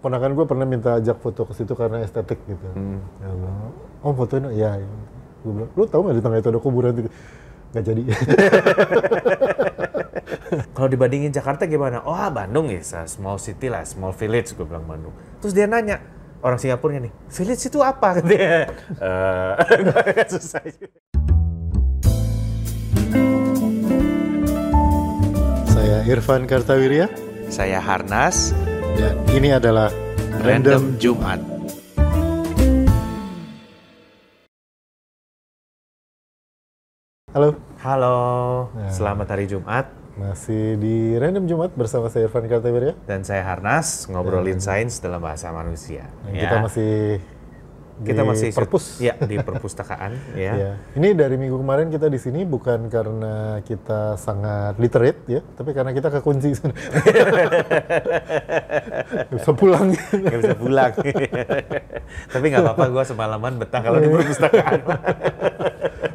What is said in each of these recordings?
ponakan gue pernah minta ajak foto ke situ karena estetik gitu. Ya, oh fotoin, ya. Gue bilang, lu tahu nggak di tengah itu ada kuburan gitu? Nggak jadi. Kalau dibandingin Jakarta gimana? Oh Bandung ya, small city lah, small village, gue bilang Bandung. Terus dia nanya, orang Singapurnya nih, village itu apa? Katanya. Susah juga. Saya Irfan Kartawirya. Saya Harnas. Dan ini adalah Random Jumat. Halo. Halo, selamat hari Jumat. Masih di Random Jumat bersama saya Irfan Kartawirya. Dan saya Harnas, ngobrolin sains dalam bahasa manusia. Kita masih di perpus. Ya, di perpustakaan. Ya. Ini dari minggu kemarin kita di sini bukan karena kita sangat literate ya, tapi karena kita kekunci. Gak bisa pulang. Gak bisa pulang. Tapi nggak apa-apa, gue semalaman betah kalau di perpustakaan.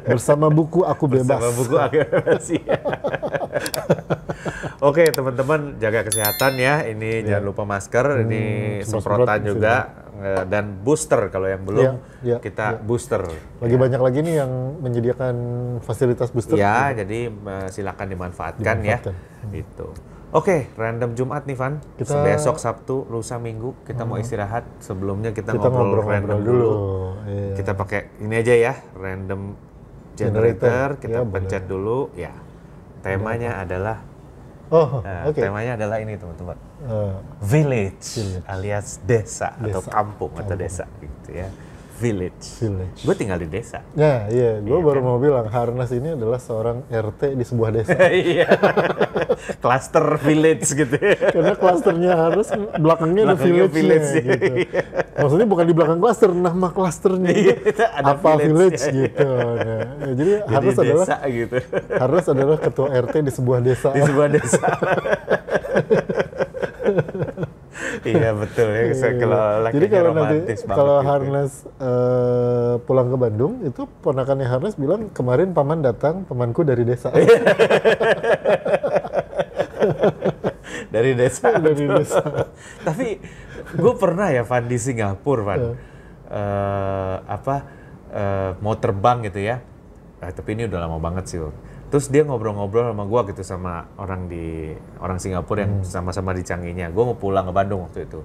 Bersama buku aku bebas. Bersama buku aku bebas. Oke, teman-teman jaga kesehatan ya. Ini jangan lupa masker, ini semprotan juga. Dan booster kalau yang belum kita booster. Lagi banyak lagi nih yang menyediakan fasilitas booster. Ya, jadi silakan dimanfaatkan ya. Itu. Oke, random Jumat nih Van. Besok Sabtu, lusa Minggu kita mau istirahat. Sebelumnya kita ngobrol random dulu. Iya. Kita pakai ini aja ya, random generator. Kita pencet dulu. Ya, temanya adalah. Temanya adalah ini teman-teman. Village alias desa atau kampung atau desa gitu ya. Village. Gue tinggal di desa. Nah, iya. Gue baru mau bilang Harnas ini adalah seorang RT di sebuah desa. Iya. Cluster village gitu. Karena klasternya harus belakangnya ada village-nya gitu. Maksudnya bukan di belakang klaster, nama klasternya apa village gitu. Nah, jadi Harnas adalah gitu. Harnas adalah ketua RT di sebuah desa. Di sebuah desa. Iya betul ya. Jadi kalau nanti kalau Harnas pulang ke Bandung itu ponakannya Harnas bilang kemarin paman datang, pamanku dari desa. Dari desa. Dari desa. Tapi gue pernah ya Van di Singapura Van. Mau terbang gitu ya. Tapi ini udah lama banget sih. Terus dia ngobrol-ngobrol sama gue gitu sama orang Singapura yang sama-sama di Changinya. Gue mau pulang ke Bandung waktu itu.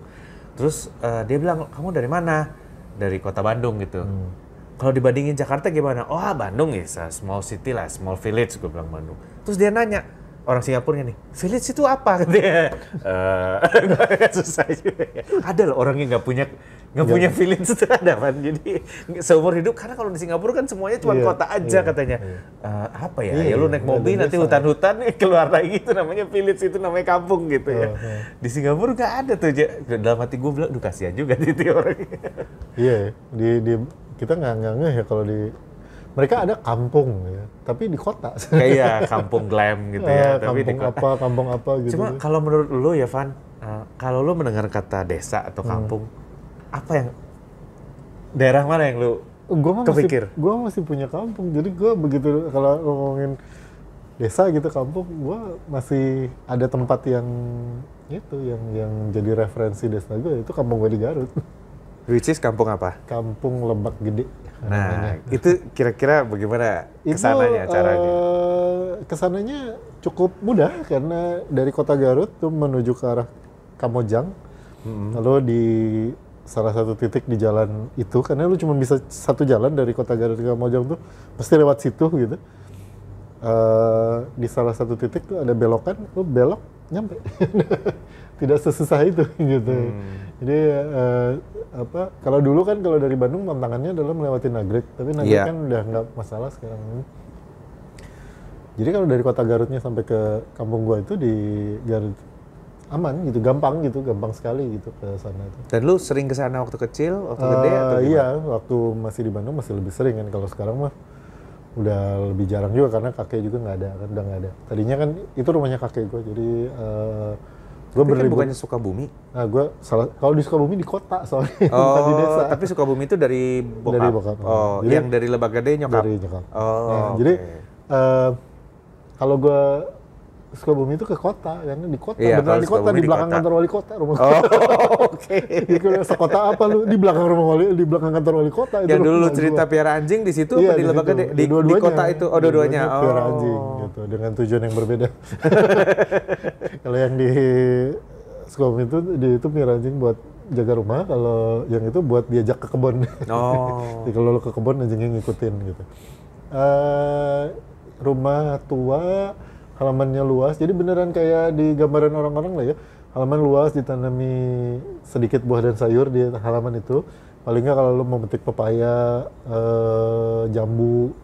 Terus dia bilang, kamu dari mana? Dari kota Bandung gitu. Kalau dibandingin Jakarta gimana? Oh Bandung ya, small city lah, small village. Gue bilang Bandung. Terus dia nanya, orang Singapurnya nih, village itu apa? Katanya. Susah juga ya. Ada loh orang yang nggak punya village itu ada kan. Jadi seumur hidup, karena kalau di Singapura kan semuanya cuma kota aja katanya. Apa ya? Ya lu naik mobil nanti hutan-hutan keluar lagi itu namanya village, itu namanya kampung gitu ya. Di Singapura nggak ada tuh. Dalam hati gue bilang, duh kasihan juga itu orang. Iya, kita nggak ngeh ya kalau di mereka ada kampung ya, tapi di kota. Kayak kampung glam gitu ya. Tapi kampung apa gitu. Cuma kalau menurut lu ya Van, kalau lu mendengar kata desa atau kampung, apa yang daerah mana yang lu kepikir? Gue masih punya kampung, jadi gue begitu kalau ngomongin desa gitu kampung, gue masih ada tempat yang itu yang jadi referensi desa gue, itu kampung gue di Garut. Which is kampung apa? Kampung Lebak Gede. Nah, itu kira-kira bagaimana kesananya caranya? Kesananya cukup mudah karena dari kota Garut tuh menuju ke arah Kamojang. Lalu di salah satu titik di jalan itu, karena lu cuma bisa satu jalan dari kota Garut ke Kamojang tuh pasti lewat situ gitu. Di salah satu titik tuh ada belokan, lu belok nyampe. Tidak sesusah itu gitu. Jadi kalau dulu kan kalau dari Bandung tantangannya adalah melewati Nagrek, tapi Nagrek kan udah nggak masalah sekarang. Jadi kalau dari kota Garutnya sampai ke kampung gua itu di Garut aman gitu, gampang sekali gitu ke sana itu. Dan lu sering ke sana waktu kecil, waktu gede atau gimana? Iya, waktu masih di Bandung masih lebih sering kan. Kalau sekarang mah udah lebih jarang juga karena kakek juga nggak ada, kan udah nggak ada. Tadinya kan itu rumahnya kakek gua, jadi gue kan bukannya Sukabumi? Nah, kalau di Sukabumi di kota soalnya, bukan di desa. Tapi Sukabumi itu dari bokap? Dari bokap. Oh, jadi, yang dari Lebak Gede nyokap? Dari nyokap. Oh, Jadi, kalau gue Sukabumi itu ke kota, karena di kota, Iya, beneran kalau di kota, Sukabumi di di belakang kota. kantor wali kota, rumah. Oh, oke. Jadi sekota apa lu? Di belakang rumah wali, di belakang kantor wali kota itu. Yang dulu rumah lu cerita gua. piara anjing di situ Iya, apa di Lebak situ. Gede? Di Dua-duanya. kota itu. Oh, dua-duanya. Piara Oh. anjing gitu, dengan tujuan yang berbeda. Kalau yang di Sukabumi itu piara anjing buat jaga rumah, kalau yang itu buat diajak ke kebun. Oh. Jadi kalau lu ke kebun anjingnya ngikutin gitu. Rumah tua, halamannya luas, jadi beneran kayak di gambaran orang-orang lah ya. Halaman luas, ditanami sedikit buah dan sayur di halaman itu. Paling nggak kalau lu mau metik pepaya, jambu,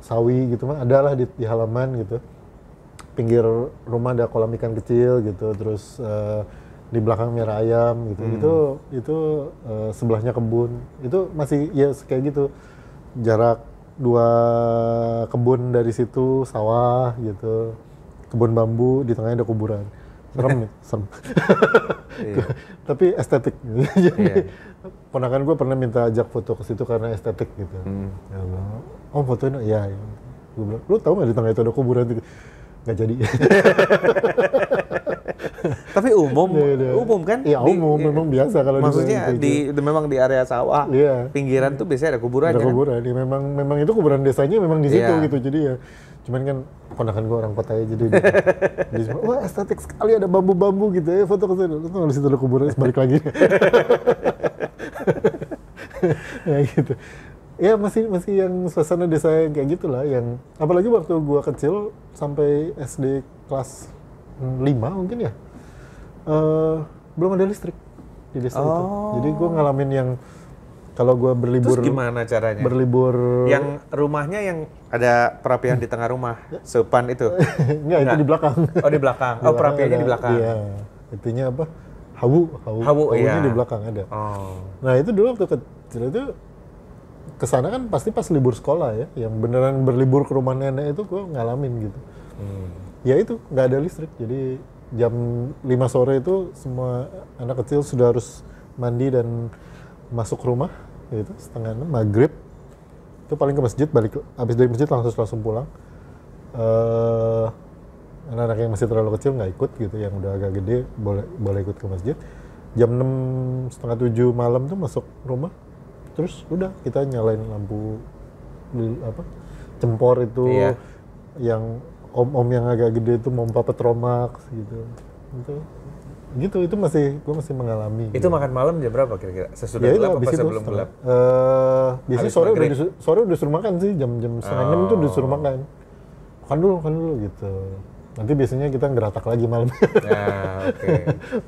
sawi gitu mah ada lah di halaman gitu. Pinggir rumah ada kolam ikan kecil gitu, terus di belakang merah ayam gitu. Itu sebelahnya kebun. Itu masih ya kayak gitu. Jarak 2 kebun dari situ, sawah gitu. Kebun bambu, di tengahnya ada kuburan. Serem nih, serem. Iya. Tapi estetik. Jadi Iya. ponakan gue pernah minta ajak foto ke situ karena estetik gitu. Ya Allah, oh fotoin? Iya. Ya. Gue bilang, lu tahu nggak di tengah itu ada kuburan? Nggak jadi. Tapi umum kan? Iya umum, memang biasa kalau maksudnya memang di area sawah, Iya. pinggiran tuh biasanya ada kuburannya ada kan? kuburan. Ya, memang itu kuburan desanya memang di situ Iya. gitu. Jadi ya, cuman kan ponakan gue orang kota ya, jadi wah estetik sekali ada bambu-bambu gitu ya, foto ke sana. Lu tuh di situ ada kuburan, balik lagi. Ya gitu. Ya masih yang suasana desa yang kayak gitulah, yang apalagi waktu gua kecil sampai SD kelas 5 mungkin ya, belum ada listrik di desa itu. Jadi gua ngalamin yang kalau gua berlibur. Terus gimana caranya? Berlibur. Yang rumahnya yang ada perapian di tengah rumah, seupan itu? Enggak, itu di belakang. Oh di belakang. Oh perapiannya di belakang. Iya. Itunya apa? Hawunya iya. di belakang ada. Oh. Nah itu dulu waktu kecil itu kesana kan pasti pas libur sekolah ya, yang beneran berlibur ke rumah nenek itu gue ngalamin gitu. Ya itu nggak ada listrik, jadi jam 5 sore itu semua anak kecil sudah harus mandi dan masuk rumah, gitu, setengah 6 maghrib itu paling ke masjid, balik habis dari masjid langsung pulang. Anak-anak yang masih terlalu kecil nggak ikut gitu, yang udah agak gede boleh ikut ke masjid. Jam 6 setengah 7 malam tuh masuk rumah. Terus udah kita nyalain lampu cempor itu, Iya. yang om-om yang agak gede itu pompa Petromax gitu. Itu gue masih mengalami. Itu makan malam jam berapa kira-kira? Sesudah Ya itu gelap habis apa itu sebelum setengah. gelap? Biasanya Habis maghrib? sore udah disuruh makan sih, jam setengah 6 itu udah disuruh makan. Makan dulu gitu. Nanti biasanya kita ngeratak lagi malam. Nah, oke.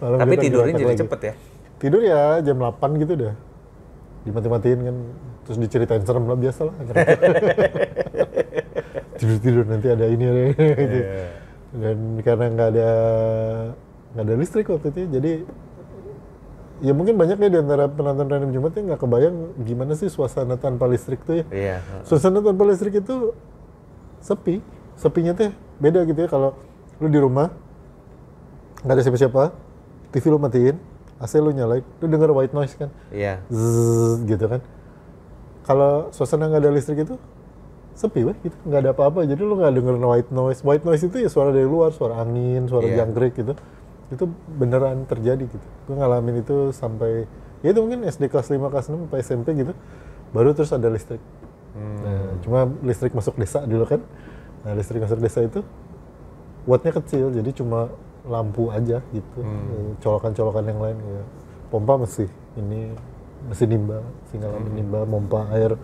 Malam Tapi kita tidurnya ngeratak jadi lagi. cepet ya? Tidur ya jam 8 gitu dah. Dimati-matiin kan, terus diceritain serem lah, biasa lah. Tidur nanti ada ini gitu. Dan karena nggak ada listrik waktu itu, jadi ya mungkin banyak ya di antara penonton Random Jumat yang nggak kebayang gimana sih suasana tanpa listrik tuh ya. Iya. Suasana tanpa listrik itu sepi. Sepinya teh beda gitu ya, kalau lu di rumah nggak ada siapa-siapa, TV lu matiin, AC lu nyalain, lu denger white noise kan, Iya. zzz, gitu kan. Kalau suasana nggak ada listrik itu sepi weh gitu, nggak ada apa-apa, jadi lu nggak denger white noise. White noise itu ya suara dari luar, suara angin, suara Iya. jangkrik gitu. Itu beneran terjadi gitu. Gue ngalamin itu sampai, ya itu mungkin SD kelas 5, kelas 6, sampai SMP gitu, baru terus ada listrik. Nah, cuma listrik masuk desa dulu kan. Nah, listrik masuk desa itu wattnya kecil, jadi cuma lampu aja gitu. Colokan-colokan yang lain ya. Pompa masih nimba, ngalamin nimba, pompa air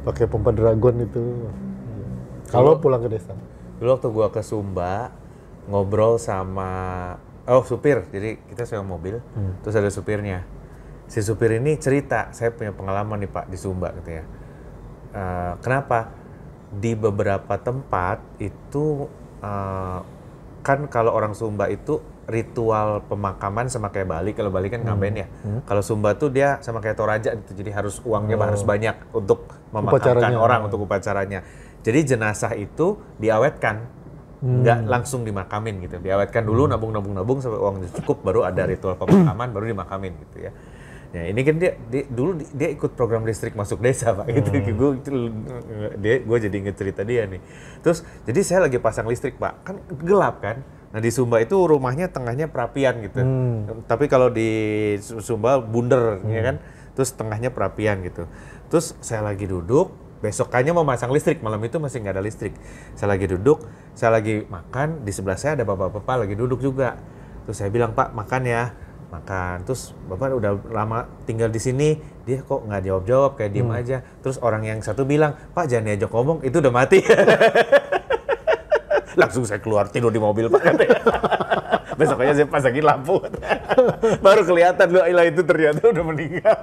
pakai pompa Dragon itu. Kalau pulang ke desa. Dulu waktu gua ke Sumba, ngobrol sama supir. Jadi kita sewa mobil, terus ada supirnya. Si supir ini cerita, saya punya pengalaman nih Pak di Sumba gitu ya. Kenapa? Di beberapa tempat itu kan kalau orang Sumba itu ritual pemakaman sama kayak Bali. Kalau Bali kan ngaben ya. Kalau Sumba tuh dia sama kayak Toraja gitu. Jadi harus uangnya harus banyak untuk memakamkan Upacaranya. orang, untuk upacaranya. Jadi jenazah itu diawetkan, nggak langsung dimakamin gitu. Diawetkan dulu, nabung sampai uangnya cukup, baru ada ritual pemakaman, baru dimakamin gitu ya. Ya ini kan dulu dia ikut program listrik masuk desa Pak gitu. Gue jadi inget cerita dia nih. Terus jadi saya lagi pasang listrik Pak, kan gelap kan. Nah di Sumba itu rumahnya tengahnya perapian gitu. Tapi kalau di Sumba bunder ya kan. Terus tengahnya perapian gitu. Terus saya lagi duduk, besokannya mau masang listrik, malam itu masih nggak ada listrik. Saya lagi duduk, saya lagi makan, di sebelah saya ada bapak-bapak lagi duduk juga. Terus saya bilang, Pak makan ya. Makan, terus bapak udah lama tinggal di sini, dia kok nggak jawab-jawab, kayak diem aja. Terus orang yang satu bilang, Pak jangan diajak ngomong, itu udah mati. Langsung saya keluar tidur di mobil Pak katanya. Besoknya saya pasangin lampu. Baru kelihatan loh, itu ternyata udah meninggal.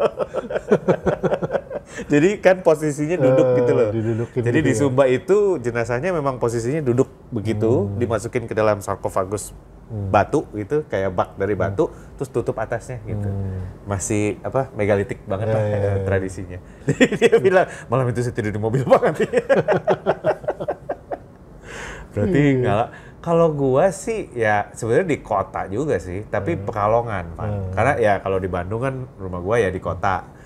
Jadi kan posisinya duduk gitu loh. Jadi gitu di Sumba itu jenazahnya memang posisinya duduk begitu, dimasukin ke dalam sarkofagus batu gitu, kayak bak dari batu, terus tutup atasnya gitu. Masih megalitik banget lah tradisinya. Jadi dia bilang, malam itu saya tidur di mobil banget. Berarti kalau gua sih ya sebenarnya di kota juga sih, tapi Pekalongan Pak. Karena ya kalau di Bandung kan rumah gua ya di kota.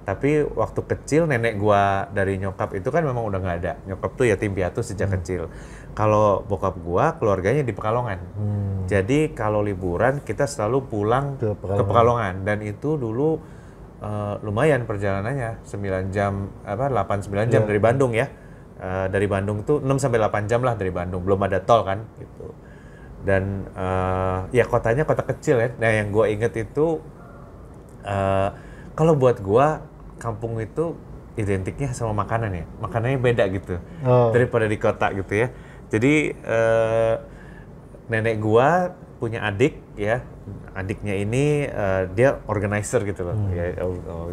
Tapi waktu kecil nenek gua dari nyokap itu kan memang udah nggak ada. Nyokap tuh yatim piatu sejak kecil. Kalau bokap gua keluarganya di Pekalongan. Jadi kalau liburan kita selalu pulang ke Pekalongan. Dan itu dulu lumayan perjalanannya 9 jam 8-9 jam dari Bandung ya. Dari Bandung tuh 6 sampai 8 jam lah dari Bandung. Belum ada tol kan gitu. Dan ya kotanya kota kecil ya. Nah yang gua inget itu kalau buat gua kampung itu identiknya sama makanan ya. Makanannya beda gitu. Daripada di kota gitu ya. Jadi nenek gua punya adik ya. Adiknya ini dia organizer gitu loh. Ya,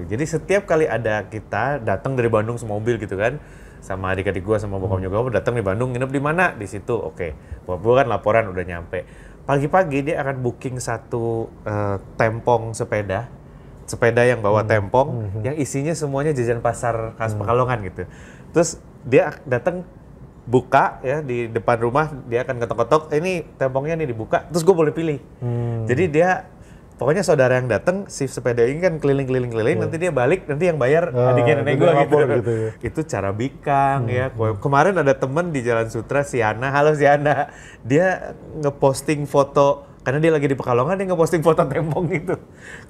jadi setiap kali ada kita datang dari Bandung semobil gitu kan. Sama adik-adik gua sama bokap nyokap gua datang di Bandung, nginep di mana? Di situ. Oke. Bokap gua kan laporan udah nyampe. Pagi-pagi dia akan booking satu tempong sepeda yang bawa tempong, yang isinya semuanya jajan pasar khas Pekalongan gitu. Terus dia datang buka ya di depan rumah, dia akan ketok-ketok, ini tempongnya nih dibuka, terus gue boleh pilih. Jadi dia pokoknya saudara yang datang si sepeda ini kan keliling-keliling, nanti dia balik, nanti yang bayar adiknya nenek gue gitu. Ya. Itu cara bikang ya. Kemarin ada temen di Jalan Sutra, Siana, halo Siana, dia ngeposting foto. Karena dia lagi di Pekalongan, dia ngeposting foto tempong gitu.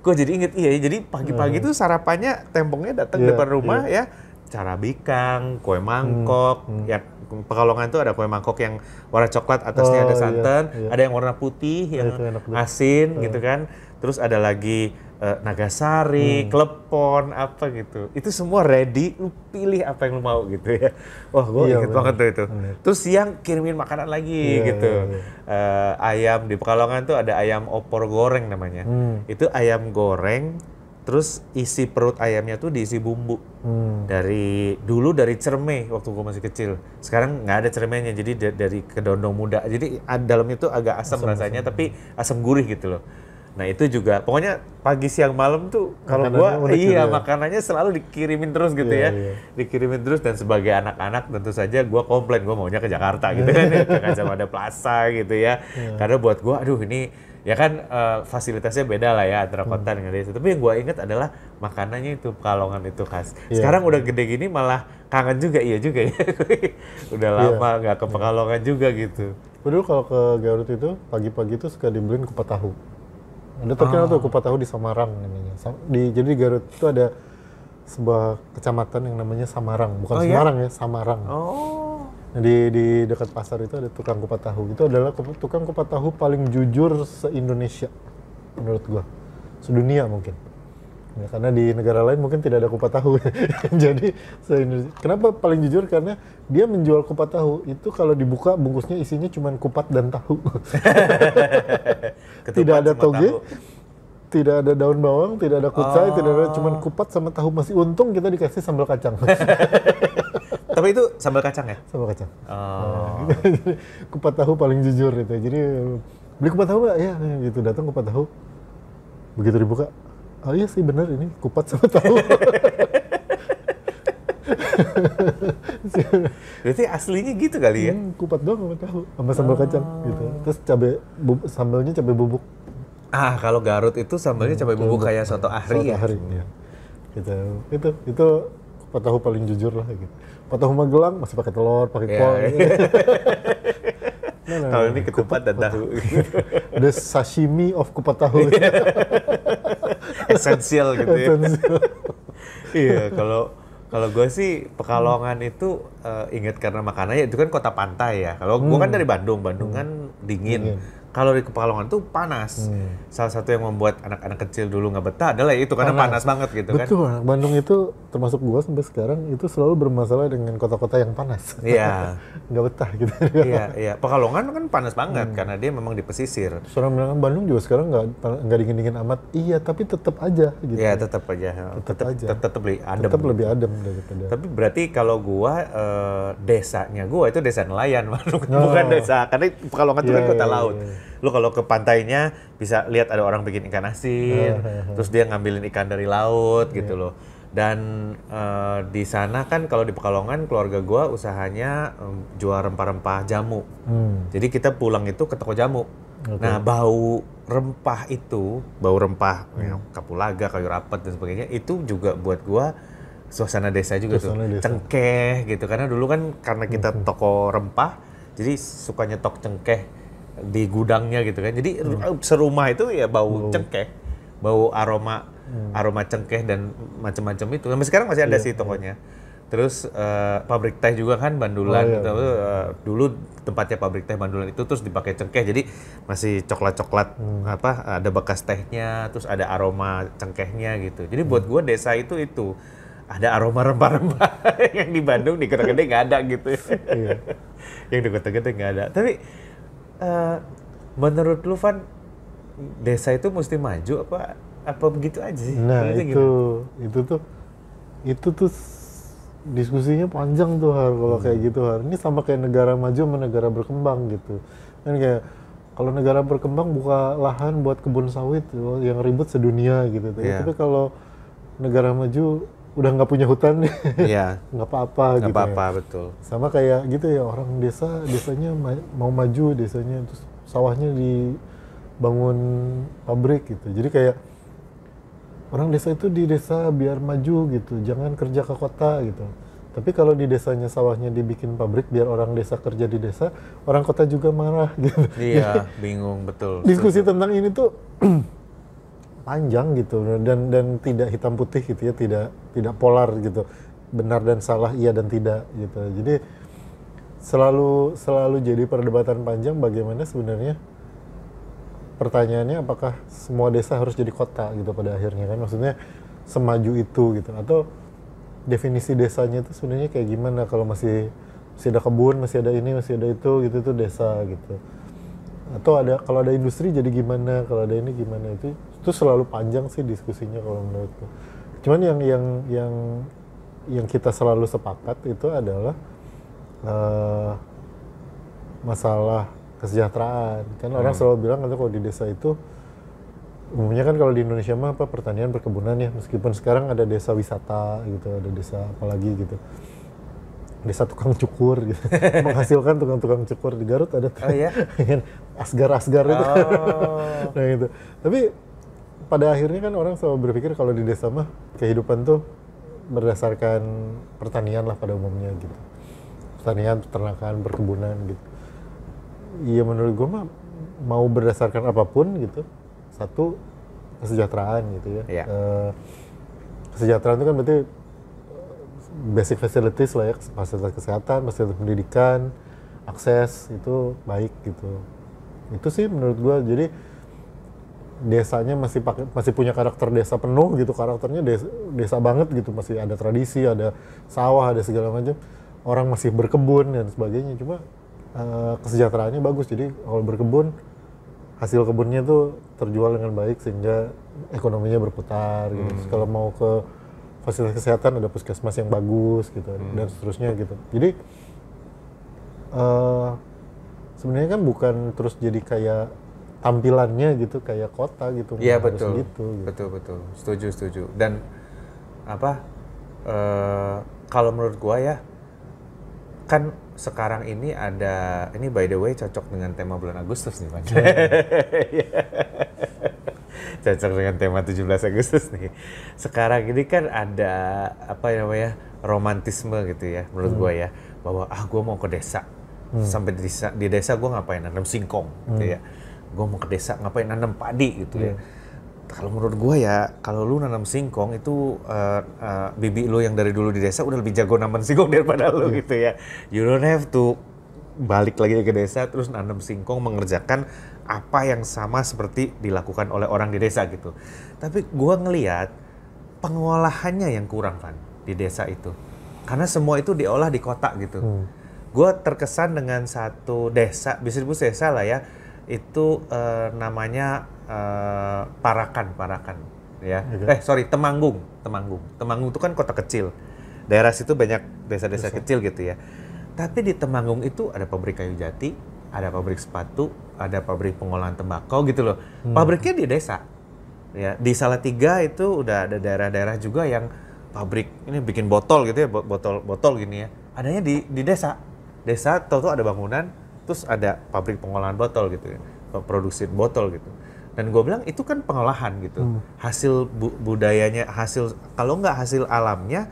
Gue jadi inget, iya jadi pagi-pagi tuh sarapannya tempongnya datang depan rumah ya. Cara bikang, kue mangkok. Ya Pekalongan tuh ada kue mangkok yang warna coklat, atasnya ada santan. Ada yang warna putih, yang asin gitu kan. Terus ada lagi nagasari, klepon, apa gitu. Itu semua ready, lu pilih apa yang lu mau gitu ya. Wah, gue inget banget tuh itu. Terus siang kirimin makanan lagi gitu. Ayam di Pekalongan tuh ada ayam opor goreng namanya. Itu ayam goreng, terus isi perut ayamnya tuh diisi bumbu. Dari cermai waktu gue masih kecil. Sekarang nggak ada cermainya, jadi dari kedondong muda. Jadi dalamnya tuh agak asam rasanya, tapi asam gurih gitu loh. Nah itu juga, pokoknya pagi siang malam tuh kalau gua makanannya selalu dikirimin terus gitu ya. Dikirimin terus, dan sebagai anak-anak tentu saja gua komplain, gua maunya ke Jakarta gitu kan ya, ke Gajah Plaza gitu ya. Karena buat gua aduh ini ya kan fasilitasnya beda lah ya antara kota dengan desa. Tapi yang gua inget adalah makanannya itu Pekalongan itu khas. Sekarang udah gede gini malah kangen juga, iya juga ya. Udah lama nggak ke Pekalongan juga gitu. Dulu kalau ke Garut itu pagi-pagi itu suka dibeliin kupat tahu. Ada terkenal tuh kupat tahu di Samarang namanya. Jadi di Garut itu ada sebuah kecamatan yang namanya Samarang, bukan Semarang ya, Samarang. Nah, di dekat pasar itu ada tukang kupat tahu. Itu adalah tukang kupat tahu paling jujur se-Indonesia menurut gua. Sedunia mungkin. Ya, karena di negara lain mungkin tidak ada kupat tahu. Jadi kenapa paling jujur? Karena dia menjual kupat tahu itu kalau dibuka bungkusnya isinya cuma kupat dan tahu. Tidak ada toge, tidak ada daun bawang, tidak ada kucai, tidak ada, cuma kupat sama tahu. Masih untung kita dikasih sambal kacang. Tapi itu sambal kacang ya? Sambal kacang. Kupat tahu paling jujur itu. Jadi beli kupat tahu nggak? Ya gitu, datang kupat tahu. Begitu dibuka, oh iya sih benar, ini kupat sama tahu. Berarti aslinya gitu kali ya? Kupat doang sama tahu, sama sambal kacang gitu. Terus sambalnya cabai bubuk. Kalau Garut itu sambalnya cabai bubuk kayak soto ahri ya. Ya. Itu kupat tahu paling jujur lah gitu. Kupat tahu Magelang masih pakai telur, pakai kol. Kalau ini ketupat dan tahu. The sashimi of kupat tahu. Esensial gitu ya. Iya, kalau gue sih Pekalongan itu inget karena makanannya itu kan kota pantai ya. Kalau gue kan dari Bandung kan dingin. Kalau di Pekalongan tuh panas. Salah satu yang membuat anak-anak kecil dulu nggak betah adalah itu karena panas banget gitu kan. Betul, Bandung itu termasuk gua sampai sekarang itu selalu bermasalah dengan kota-kota yang panas. Iya. Nggak betah gitu. Iya. Pekalongan kan panas banget karena dia memang di pesisir. Orang bilang Bandung juga sekarang nggak dingin-dingin amat. Iya, tapi tetap aja gitu. Iya, tetap aja. Tetap lebih adem. Tetap lebih adem daripada. Tapi berarti kalau gua desanya gua itu desa nelayan, bukan desa karena Pekalongan itu kan kota laut. Lu kalau ke pantainya bisa lihat ada orang bikin ikan asin, terus dia ngambilin ikan dari laut gitu loh. Dan di sana kan kalau di Pekalongan keluarga gua usahanya jual rempah-rempah jamu. Jadi kita pulang itu ke toko jamu. Nah, bau rempah ya, kapulaga, kayu rapet dan sebagainya itu juga buat gua suasana desa juga tuh. Cengkeh gitu karena dulu kan karena kita toko rempah jadi suka nyetok cengkeh di gudangnya gitu kan. Jadi serumah itu ya bau cengkeh, bau aroma cengkeh dan macam-macam itu. Sampai sekarang masih ada sih tokonya. Terus pabrik teh juga kan Bandulan gitu. Dulu tempatnya pabrik teh Bandulan itu terus dipakai cengkeh. Jadi masih coklat-coklat ada bekas tehnya, terus ada aroma cengkehnya gitu. Jadi buat gua desa itu ada aroma rempah-rempah yang di Bandung di Kota Gede nggak ada gitu. Yang di Kota Gede nggak ada. Tapi menurut lu Van, desa itu mesti maju apa begitu aja sih? Nah itu tuh diskusinya panjang tuh kalau kayak gitu Ini sama kayak negara maju sama negara berkembang gitu. Kan kayak kalau negara berkembang buka lahan buat kebun sawit yang ribut sedunia gitu. Tapi kalau negara maju udah nggak punya hutan nggak apa-apa gitu. Nggak apa-apa, betul. Sama kayak gitu ya, orang desanya mau maju desanya, terus sawahnya dibangun pabrik gitu. Jadi kayak orang desa itu di desa biar maju gitu, jangan kerja ke kota gitu. Tapi kalau di desanya sawahnya dibikin pabrik biar orang desa kerja di desa, orang kota juga marah gitu. Iya, bingung, betul. Diskusi tentang ini tuh panjang gitu dan tidak hitam putih gitu ya, tidak polar gitu, benar dan salah, iya dan tidak gitu. Jadi selalu jadi perdebatan panjang bagaimana sebenarnya pertanyaannya apakah semua desa harus jadi kota gitu pada akhirnya kan, maksudnya semaju itu gitu, atau definisi desanya itu sebenarnya kayak gimana, kalau masih ada kebun, masih ada ini, masih ada itu gitu, itu desa gitu. Atau kalau ada industri jadi gimana, kalau ada ini gimana, itu selalu panjang sih diskusinya kalau menurutku. Cuman yang kita selalu sepakat itu adalah masalah kesejahteraan. Kan orang selalu bilang kalau di desa itu umumnya kan kalau di Indonesia mah pertanian, perkebunan ya, meskipun sekarang ada desa wisata gitu, ada desa apalagi gitu. Desa tukang cukur gitu. Menghasilkan tukang cukur di Garut ada tuh. Oh iya? Asgar itu. Nah gitu. Tapi pada akhirnya kan orang selalu berpikir kalau di desa mah kehidupan tuh berdasarkan pertanian lah pada umumnya gitu. Pertanian, peternakan, perkebunan gitu. Iya, menurut gue mah mau berdasarkan apapun gitu. Satu, kesejahteraan gitu ya. Yeah. Kesejahteraan itu kan berarti basic facilities lah ya, fasilitas kesehatan, fasilitas pendidikan, akses itu baik gitu. Itu sih menurut gua. Jadi desanya masih punya karakter desa penuh gitu, karakternya desa banget gitu, masih ada tradisi, ada sawah, ada segala macam. Orang masih berkebun dan sebagainya. Cuma kesejahteraannya bagus. Jadi kalau berkebun, hasil kebunnya tuh terjual dengan baik sehingga ekonominya berputar gitu. Terus kalau mau ke fasilitas kesehatan ada puskesmas yang bagus gitu dan seterusnya gitu. Jadi sebenarnya kan bukan terus jadi kayak tampilannya gitu kayak kota gitu. Iya betul. Gitu. Betul. Setuju. Dan kalau menurut gua ya kan sekarang ini ada, ini by the way cocok dengan tema bulan Agustus nih, Pak. Cocok dengan tema 17 Agustus nih. Sekarang ini kan ada apa namanya romantisme gitu ya, menurut gue ya, bahwa gue mau ke desa. Sampai di desa gue ngapain, nanam singkong gitu ya. Gue mau ke desa ngapain, nanam padi gitu ya. Kalau menurut gue ya, kalau lu nanam singkong itu bibi lu yang dari dulu di desa udah lebih jago nanam singkong daripada lu gitu ya. You don't have to balik lagi ke desa terus nanam singkong, mengerjakan apa yang sama seperti dilakukan oleh orang di desa gitu. Tapi gue ngelihat pengolahannya yang kurang, Van, di desa itu. Karena semua itu diolah di kota gitu. Gue terkesan dengan satu desa, bisa disebut desa lah ya, itu namanya Parakan ya. Temanggung. Temanggung itu kan kota kecil. Daerah situ banyak desa-desa kecil gitu ya. Tapi di Temanggung itu ada pabrik kayu jati, ada pabrik sepatu, ada pabrik pengolahan tembakau gitu loh. Pabriknya di desa. Ya, di Salatiga itu udah ada daerah-daerah juga yang pabrik ini bikin botol gitu ya, botol gini ya. Adanya di desa. Desa tahu-tahu ada bangunan, terus ada pabrik pengolahan botol gitu ya. Produksi botol gitu. Dan gue bilang itu kan pengolahan gitu. Hasil budayanya, kalau nggak hasil alamnya,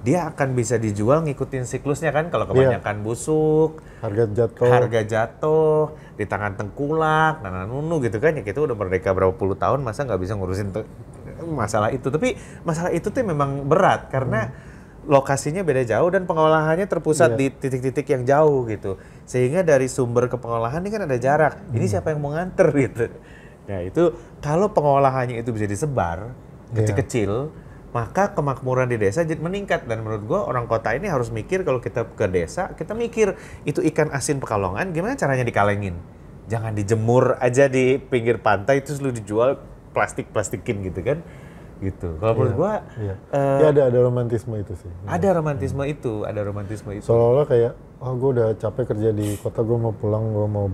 dia akan bisa dijual ngikutin siklusnya kan. Kalau kebanyakan busuk, harga jatuh, di tangan tengkulak, nunu gitu kan. Ya kita udah merdeka berapa puluh tahun, masa nggak bisa ngurusin masalah itu. Tapi masalah itu tuh memang berat karena lokasinya beda jauh dan pengolahannya terpusat di titik-titik yang jauh gitu. Sehingga dari sumber ke pengolahan ini kan ada jarak. Ini siapa yang mau nganter gitu. Nah itu kalau pengolahannya itu bisa disebar kecil-kecil, maka kemakmuran di desa jadi meningkat. Dan menurut gue orang kota ini harus mikir kalau kita ke desa, kita mikir itu ikan asin Pekalongan gimana caranya dikalengin. Jangan dijemur aja di pinggir pantai terus lu dijual plastik-plastikin gitu kan. Gitu. Kalau menurut gue ada romantisme itu sih. Ada romantisme itu. Seolah-olah kayak gue udah capek kerja di kota, gue mau pulang, gue mau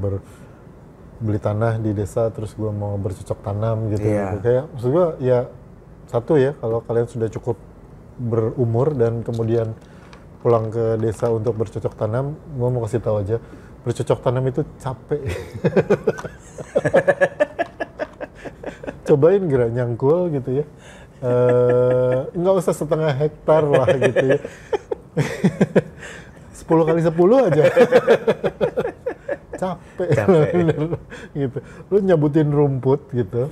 beli tanah di desa, terus gue mau bercocok tanam gitu. Kayak maksud gue ya satu ya, kalau kalian sudah cukup berumur dan kemudian pulang ke desa untuk bercocok tanam, gue mau kasih tahu aja, bercocok tanam itu capek. Cobain gerak nyangkul gitu ya. Nggak usah setengah hektar lah gitu ya. 10 kali 10 aja. Capek. Gitu. Lu nyabutin rumput gitu.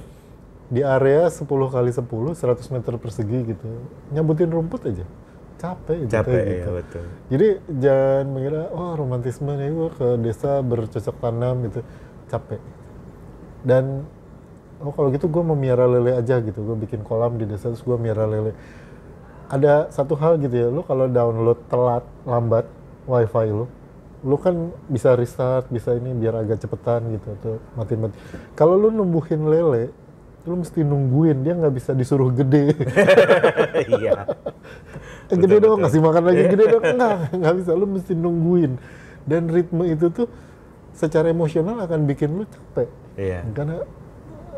Di area 10 kali 10, 100 meter persegi gitu. Nyabutin rumput aja. Capek gitu. Ya, betul. Jadi jangan mengira, romantisme nih gue ke desa bercocok tanam gitu. Capek. Dan kalau gitu gue memiara lele aja gitu. Gue bikin kolam di desa terus gue miara lele. Ada satu hal gitu ya, lu kalau download lambat wifi lu kan bisa restart, bisa ini biar agak cepetan gitu atau mati-mati. Kalau lu numbuhin lele, lu mesti nungguin, dia nggak bisa disuruh gede. Iya. Gede dong, ngasih makan lagi, gede dong, nggak bisa, lu mesti nungguin. Dan ritme itu tuh secara emosional akan bikin lu capek. Iya. Karena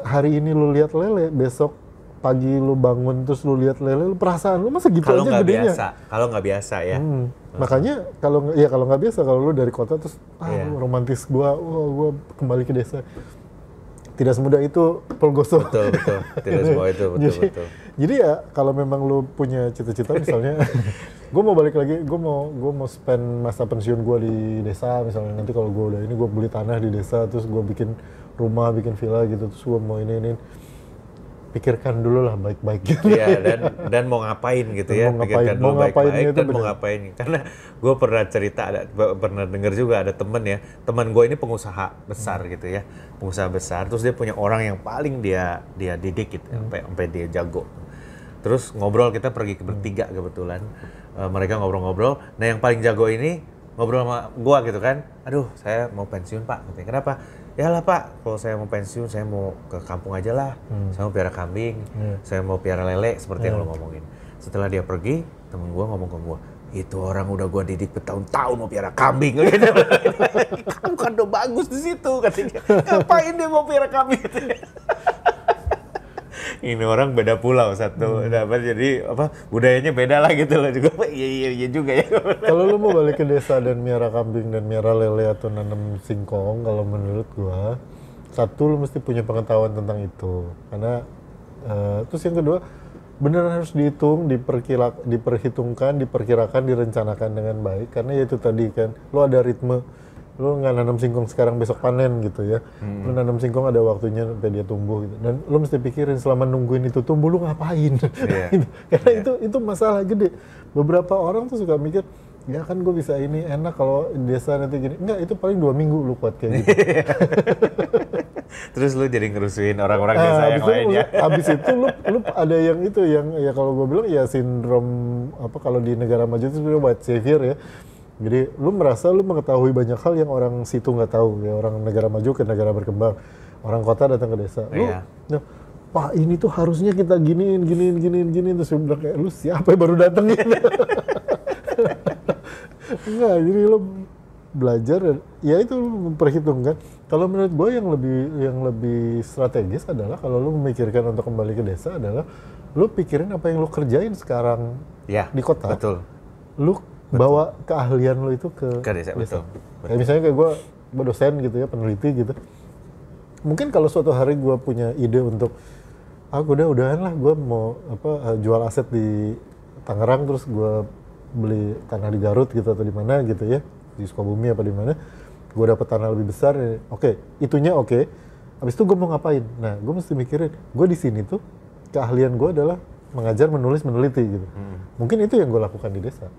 hari ini lu lihat lele, besok pagi lu bangun terus lu lihat lele, lu perasaan lu masa gitu aja gedenya. Kalau nggak biasa ya. Makanya kalau nggak biasa, kalau lu dari kota terus romantis gua kembali ke desa. Tidak semudah itu, Polgoso. Betul. Tidak semua itu, betul. Jadi ya kalau memang lu punya cita-cita misalnya, gue mau balik lagi, gue mau spend masa pensiun gue di desa misalnya. Nanti kalau gue udah ini, gue beli tanah di desa, terus gue bikin rumah, bikin villa gitu, terus gue mau ini. Pikirkan dulu lah baik-baik gitu. Iya, dan mau ngapain gitu ya. Pikirkan dulu baik-baik dan mau ngapain. Karena gue pernah cerita, pernah dengar juga ada teman gue ini pengusaha besar gitu ya. Pengusaha besar, terus dia punya orang yang paling dia didik gitu, sampai dia jago. Terus ngobrol, kita pergi ke bertiga kebetulan. Mereka ngobrol-ngobrol. Nah yang paling jago ini ngobrol sama gue gitu kan. Aduh, saya mau pensiun Pak. Katanya, kenapa? Ya lah Pak, kalau saya mau pensiun, saya mau ke kampung aja lah. Saya mau piara kambing, saya mau piara lele, seperti yang lo ngomongin. Setelah dia pergi, temen gue ngomong ke gue, itu orang udah gue didik bertahun-tahun mau piara kambing. Kamu kan udah bagus di situ, katanya. Ngapain dia mau piara kambing? ini orang beda pulau satu, jadi apa budayanya beda lah gitu loh juga. Iya juga ya. Kalau lu mau balik ke desa dan miara kambing dan miara lele atau nanam singkong, kalau menurut gua, satu lu mesti punya pengetahuan tentang itu. Karena terus yang kedua, beneran harus dihitung, diperhitungkan, diperkirakan, direncanakan dengan baik. Karena ya itu tadi kan, lu ada ritme. Lu nggak nanam singkong sekarang besok panen gitu ya. Lu nanam singkong ada waktunya sampai dia tumbuh gitu. Dan lu mesti pikirin selama nungguin itu tumbuh lu ngapain. Gitu. Karena itu masalah gede. Beberapa orang tuh suka mikir, ya kan gue bisa ini enak kalau desa nanti gini. Enggak, itu paling 2 minggu lu kuat kayak gitu. Terus lu jadi ngerusuin orang-orang desa yang lainnya. Habis itu lu ada yang itu yang ya kalau gue bilang ya sindrom apa kalau di negara maju itu sebenarnya white savior ya. Jadi lu merasa lu mengetahui banyak hal yang orang situ nggak tahu ya, orang negara maju ke negara berkembang, orang kota datang ke desa. Lu, nah, Pak ini tuh harusnya kita giniin terus gue bilang kayak lu siapa yang baru datang gitu. Enggak, jadi lu belajar ya itu lu memperhitungkan. Kalau menurut gue yang lebih strategis adalah kalau lu memikirkan untuk kembali ke desa adalah lu pikirin apa yang lu kerjain sekarang di kota. Betul. Lu bawa keahlian lo itu ke desa. Betul. Kayak misalnya kayak gue dosen gitu ya, peneliti gitu. Mungkin kalau suatu hari gue punya ide untuk, udahan lah gue mau jual aset di Tangerang terus gue beli tanah di Garut gitu atau di mana gitu ya, di Sukabumi apa di mana, gue dapet tanah lebih besar, itunya oke. Habis itu gue mau ngapain? Nah, gue mesti mikirin, gue di sini tuh keahlian gue adalah mengajar, menulis, meneliti gitu. Mungkin itu yang gue lakukan di desa.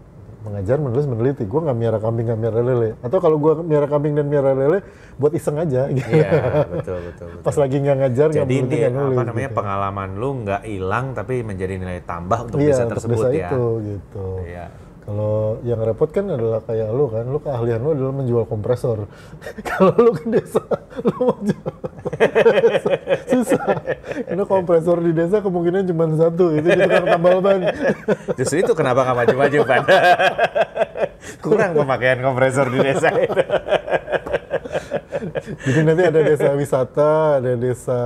Mengajar, menulis, meneliti. Gue nggak miara kambing, nggak miara lele. Atau kalau gue miara kambing dan miara lele, buat iseng aja. Gitu. Iya, betul. Pas lagi nggak ngajar, nggak meneliti, nggak nulis. Apa namanya, gitu. Pengalaman lu nggak hilang, tapi menjadi nilai tambah untuk desa tersebut ya. Iya, itu, gitu. Iya. Kalau yang repot kan adalah kayak lu kan, lu keahlian lu adalah menjual kompresor. Kalau lu ke desa, lu mau jual kompresor. Susah. Karena kompresor di desa kemungkinan cuma satu, itu di tukang tambal ban. Justru itu kenapa nggak maju-maju, Pan? Kurang pemakaian kompresor di desa itu. Jadi nanti ada desa wisata, ada desa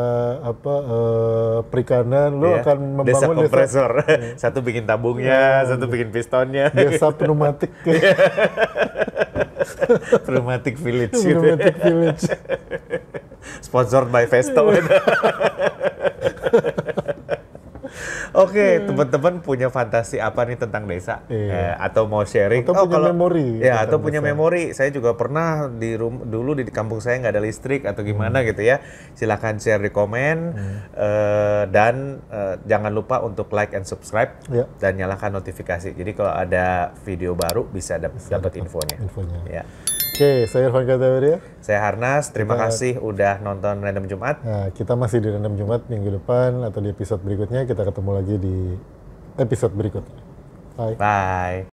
perikanan, lu akan membangun desa kompresor. Satu bikin tabungnya, satu bikin pistonnya. Desa pneumatik. Pneumatic village. Pneumatic village. Sponsored by Vesto. Oke, teman-teman punya fantasi apa nih tentang desa? Atau mau sharing? Atau punya memori? Ya, atau punya memori. Saya juga pernah dulu di kampung saya nggak ada listrik atau gimana gitu ya. Silakan share di komen dan jangan lupa untuk like and subscribe dan nyalakan notifikasi. Jadi kalau ada video baru bisa dapat infonya. Ya. Oke, saya Irfan Kartawirya. Saya Harnas, terima kasih udah nonton Random Jumat. Nah, kita masih di Random Jumat minggu depan atau di episode berikutnya. Kita ketemu lagi di episode berikutnya. Bye. Bye.